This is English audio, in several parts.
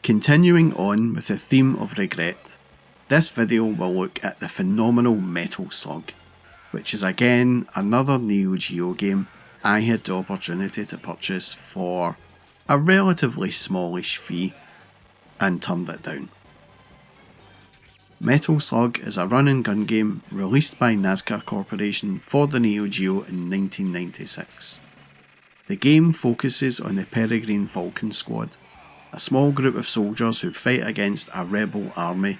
Continuing on with the theme of regret, this video will look at the phenomenal Metal Slug, which is again another Neo Geo game I had the opportunity to purchase for a relatively smallish fee and turned it down. Metal Slug is a run and gun game released by NASCAR Corporation for the Neo Geo in 1996. The game focuses on the Peregrine Falcon Squad, a small group of soldiers who fight against a rebel army,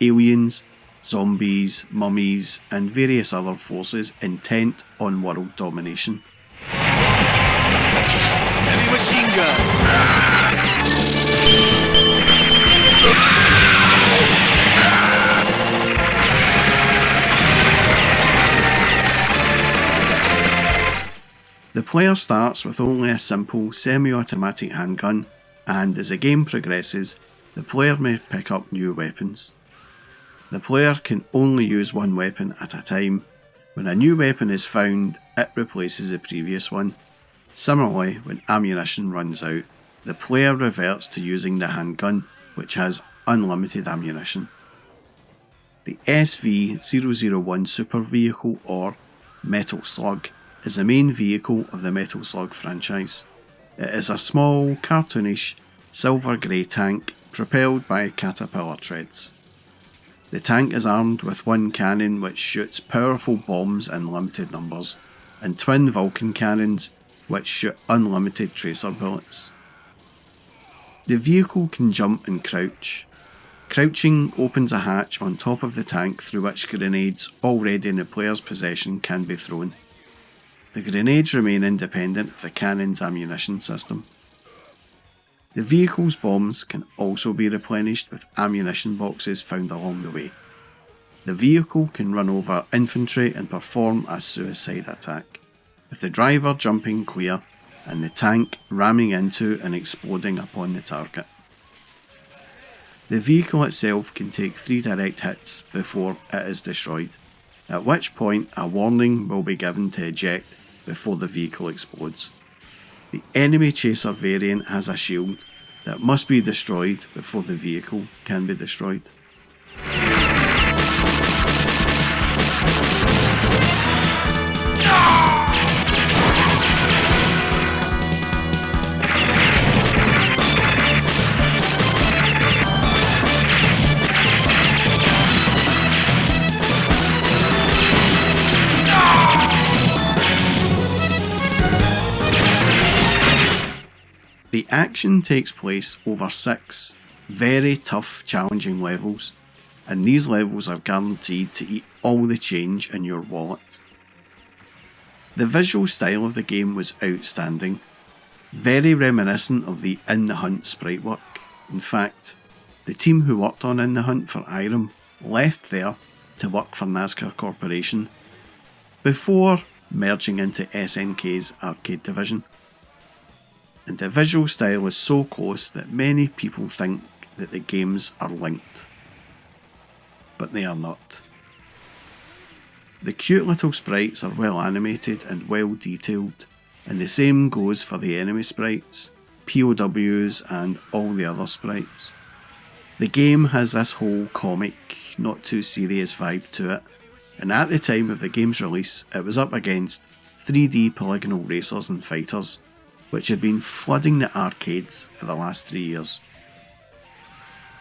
aliens, zombies, mummies, and various other forces intent on world domination. Heavy machine gun! The player starts with only a simple semi-automatic handgun, and as the game progresses, the player may pick up new weapons. The player can only use one weapon at a time. When a new weapon is found, it replaces the previous one. Similarly, when ammunition runs out, the player reverts to using the handgun, which has unlimited ammunition. The SV-001 Super Vehicle, or Metal Slug, is the main vehicle of the Metal Slug franchise. It is a small, cartoonish, silver grey tank propelled by caterpillar treads. The tank is armed with one cannon which shoots powerful bombs in limited numbers, and twin Vulcan cannons which shoot unlimited tracer bullets. The vehicle can jump and crouch. Crouching opens a hatch on top of the tank through which grenades already in the player's possession can be thrown. The grenades remain independent of the cannon's ammunition system. The vehicle's bombs can also be replenished with ammunition boxes found along the way. The vehicle can run over infantry and perform a suicide attack, with the driver jumping clear and the tank ramming into and exploding upon the target. The vehicle itself can take 3 direct hits before it is destroyed, at which point a warning will be given to eject before the vehicle explodes. The enemy chaser variant has a shield that must be destroyed before the vehicle can be destroyed. The action takes place over 6 very tough, challenging levels, and these levels are guaranteed to eat all the change in your wallet. The visual style of the game was outstanding, very reminiscent of the In the Hunt sprite work. In fact, the team who worked on In the Hunt for Irem left there to work for NASCAR Corporation before merging into SNK's arcade division. And the visual style is so close that many people think that the games are linked. But they are not. The cute little sprites are well animated and well detailed, and the same goes for the enemy sprites, POWs and all the other sprites. The game has this whole comic, not too serious vibe to it, and at the time of the game's release it was up against 3D polygonal racers and fighters, which had been flooding the arcades for the last 3 years.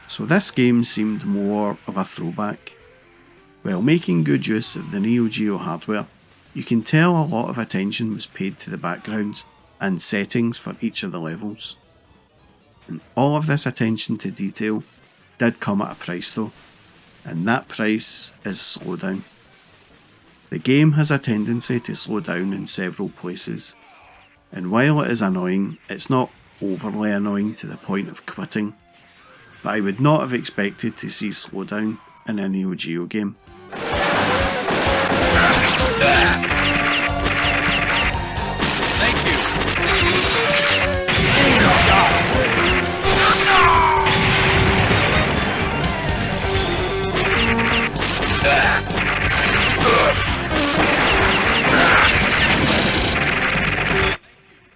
So this game seemed more of a throwback. While making good use of the Neo Geo hardware, you can tell a lot of attention was paid to the backgrounds and settings for each of the levels. And all of this attention to detail did come at a price though, and that price is slowdown. The game has a tendency to slow down in several places, and while it is annoying, it's not overly annoying to the point of quitting, but I would not have expected to see slowdown in a Neo Geo game. Thank you! Clean shot!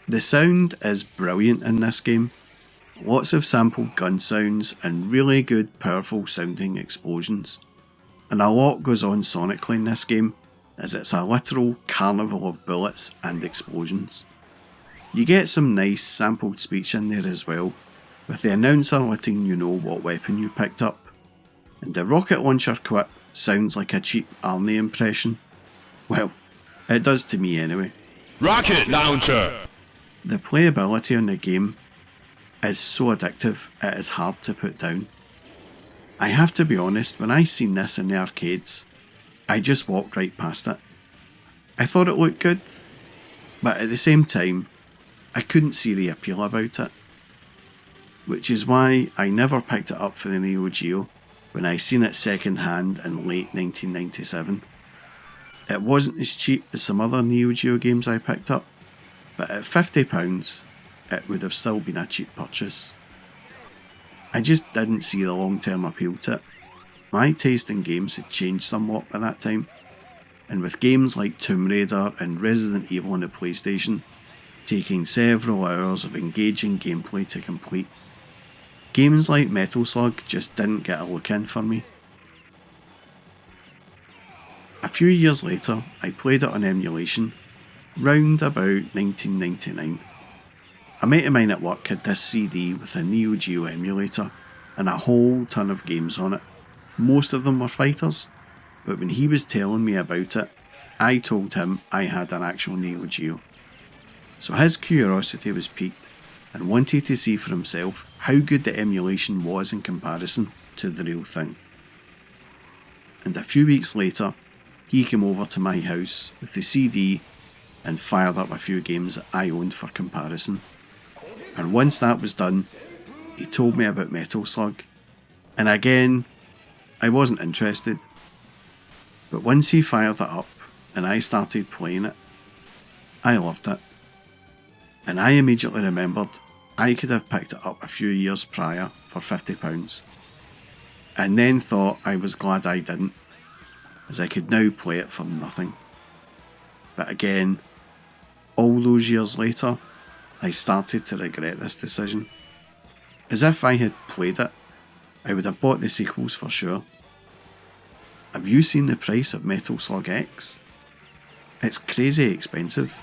The sound is brilliant in this game. lots of sampled gun sounds and really good powerful sounding explosions. And a lot goes on sonically in this game, as it's a literal carnival of bullets and explosions. You get some nice sampled speech in there as well, with the announcer letting you know what weapon you picked up. And the rocket launcher quip sounds like a cheap Arnie impression. Well, it does to me anyway. Rocket launcher! The playability on the game is so addictive it is hard to put down. I have to be honest, when I seen this in the arcades, I just walked right past it. I thought it looked good, but at the same time, I couldn't see the appeal about it. Which is why I never picked it up for the Neo Geo when I seen it second hand in late 1997. It wasn't as cheap as some other Neo Geo games I picked up, but at £50 it would have still been a cheap purchase. I just didn't see the long term appeal to it. My taste in games had changed somewhat by that time, and with games like Tomb Raider and Resident Evil on the PlayStation taking several hours of engaging gameplay to complete, games like Metal Slug just didn't get a look in for me. A few years later, I played it on emulation, round about 1999. A mate of mine at work had this CD with a Neo Geo emulator and a whole ton of games on it. Most of them were fighters, but when he was telling me about it, I told him I had an actual Neo Geo. So his curiosity was piqued and wanted to see for himself how good the emulation was in comparison to the real thing. And a few weeks later, he came over to my house with the CD and fired up a few games that I owned for comparison. And once that was done, he told me about Metal Slug. And again, I wasn't interested. But once he fired it up and I started playing it, I loved it. And I immediately remembered I could have picked it up a few years prior for £50. And then thought I was glad I didn't, as I could now play it for nothing. But again, all those years later, I started to regret this decision. As if I had played it, I would have bought the sequels for sure. Have you seen the price of Metal Slug X? It's crazy expensive,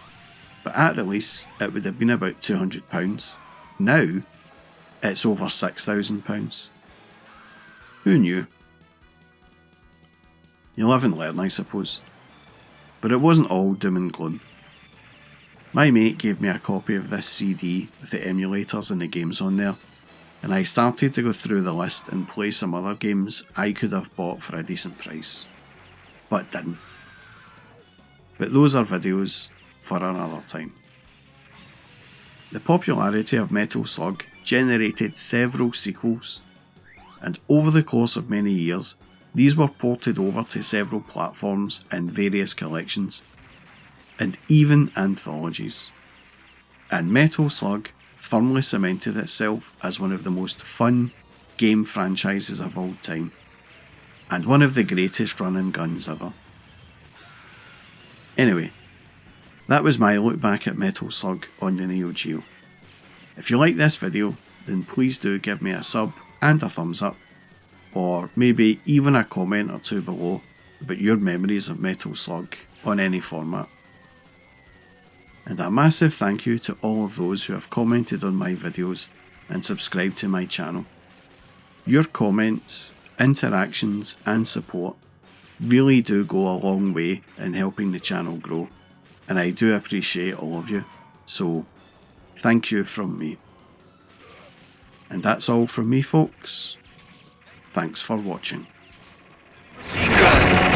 but at release it would have been about £200. Now, it's over £6,000. Who knew? You live and learn, I suppose. But it wasn't all doom and gloom. My mate gave me a copy of this CD with the emulators and the games on there, and I started to go through the list and play some other games I could have bought for a decent price, but didn't. But those are videos for another time. The popularity of Metal Slug generated several sequels, and over the course of many years, these were ported over to several platforms and various collections, and even anthologies. And Metal Slug firmly cemented itself as one of the most fun game franchises of all time, and one of the greatest run and guns ever. Anyway, that was my look back at Metal Slug on the Neo Geo. If you like this video, then please do give me a sub and a thumbs up, or maybe even a comment or two below about your memories of Metal Slug on any format. And a massive thank you to all of those who have commented on my videos and subscribed to my channel. Your comments, interactions and support really do go a long way in helping the channel grow, and I do appreciate all of you, so thank you from me. And that's all from me, folks. Thanks for watching. Thank you.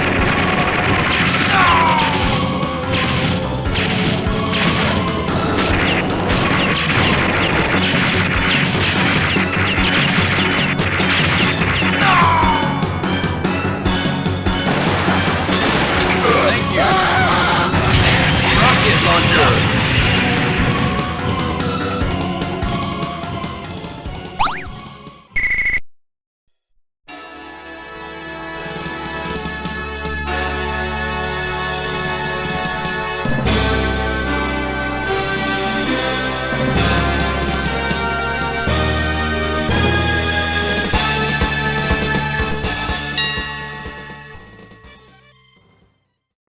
Rocket launcher.